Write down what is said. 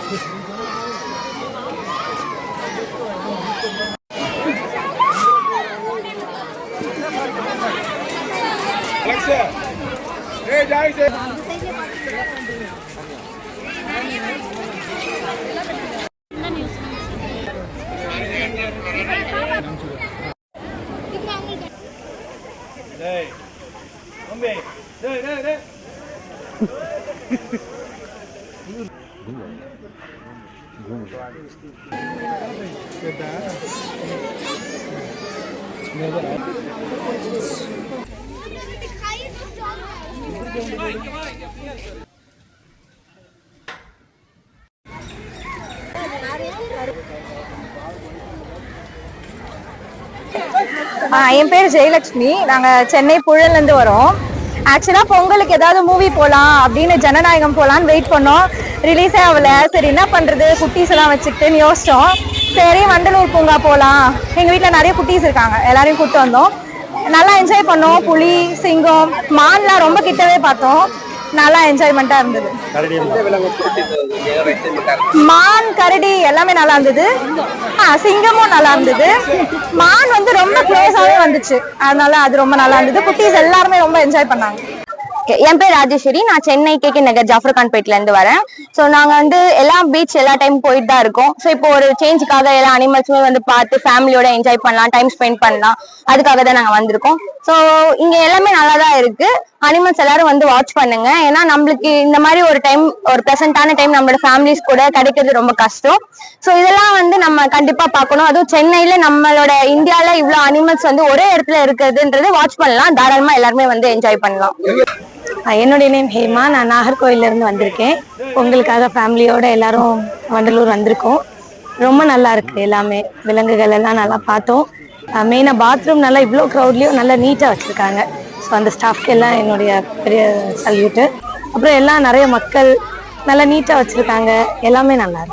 என் பேர் ஜெயலட்சுமி. நாங்க சென்னை புழல்ல இருந்து வரோம். ஆக்சுவலா பொங்கலுக்கு ஏதாவது மூவி போலாம் அப்படின்னு ஜனநாயகம் போலான்னு வெயிட் பண்ணோம். ரிலீஸே ஆகல. சரி என்ன பண்றது, குட்டீஸ் எல்லாம் வச்சுக்கிட்டுன்னு யோசிச்சோம். சரி வண்டலூர் பூங்கா போலாம். எங்க வீட்டுல நிறைய குட்டீஸ் இருக்காங்க, எல்லாரையும் கூப்பிட்டு வந்தோம். நல்லா என்ஜாய் பண்ணோம். புலி, சிங்கம், மான்லாம் ரொம்ப கிட்டவே பார்த்தோம். நல்லா என்ஜாய்மெண்டா இருந்தது. மான், கரடி எல்லாமே நல்லா இருந்தது. சிங்கமும் நல்லா இருந்தது. மான் வந்து ரொம்ப க்ளோஸாவே வந்துச்சு, அதனால அது ரொம்ப நல்லா இருந்தது. குட்டீஸ் எல்லாருமே ரொம்ப என்ஜாய் பண்ணாங்க. என் பேர் ராஜேஸ்வரி. நான் சென்னை கேகே நகர் ஜாஃபர்கான்பேட்ல இருந்து வரேன். ஸோ நாங்க வந்து எல்லா பீச் எல்லா டைம் போயிட்டு தான் இருக்கோம். ஸோ இப்போ ஒரு சேஞ்சுக்காக எல்லா அனிமல்ஸுமே வந்து பார்த்து ஃபேமிலியோட என்ஜாய் பண்ணலாம், டைம் ஸ்பெண்ட் பண்ணலாம், அதுக்காக தான் நாங்க வந்திருக்கோம். ஸோ இங்க எல்லாமே நல்லா தான் இருக்கு. அனிமல்ஸ் எல்லாரும் வந்து வாட்ச் பண்ணுங்க. ஏன்னா நம்மளுக்கு இந்த மாதிரி ஒரு டைம், ஒரு ப்ரெசென்டான டைம் நம்மளோட ஃபேமிலிஸ் கூட கிடைக்கிறது ரொம்ப கஷ்டம். ஸோ இதெல்லாம் வந்து நம்ம கண்டிப்பா பார்க்கணும். அதுவும் சென்னையில நம்மளோட இந்தியால இவ்வளவு அனிமல்ஸ் வந்து ஒரே இடத்துல இருக்குதுன்றது வாட்ச் பண்ணலாம். தாராளமா எல்லாருமே வந்து என்ஜாய் பண்ணலாம். என்னுடைய நேம் ஹேமா. நான் நாகர்கோயில இருந்து வந்திருக்கேன். பொங்கலுக்காக ஃபேமிலியோட எல்லாரும் வண்டலூர் வந்திருக்கோம். ரொம்ப நல்லா இருக்கு. எல்லாமே விலங்குகள் எல்லாம் நல்லா பார்த்தோம். மெயினா பாத்ரூம் நல்லா இவ்வளோ க்ரௌட்லயும் நல்லா நீட்டா வச்சிருக்காங்க. ஸோ அந்த ஸ்டாஃப்க்கு எல்லாம் என்னுடைய பெரிய சல்யூட்டு. அப்புறம் எல்லாம் நிறைய மக்கள் நல்லா நீட்டா வச்சிருக்காங்க. எல்லாமே நல்லா இருக்கு.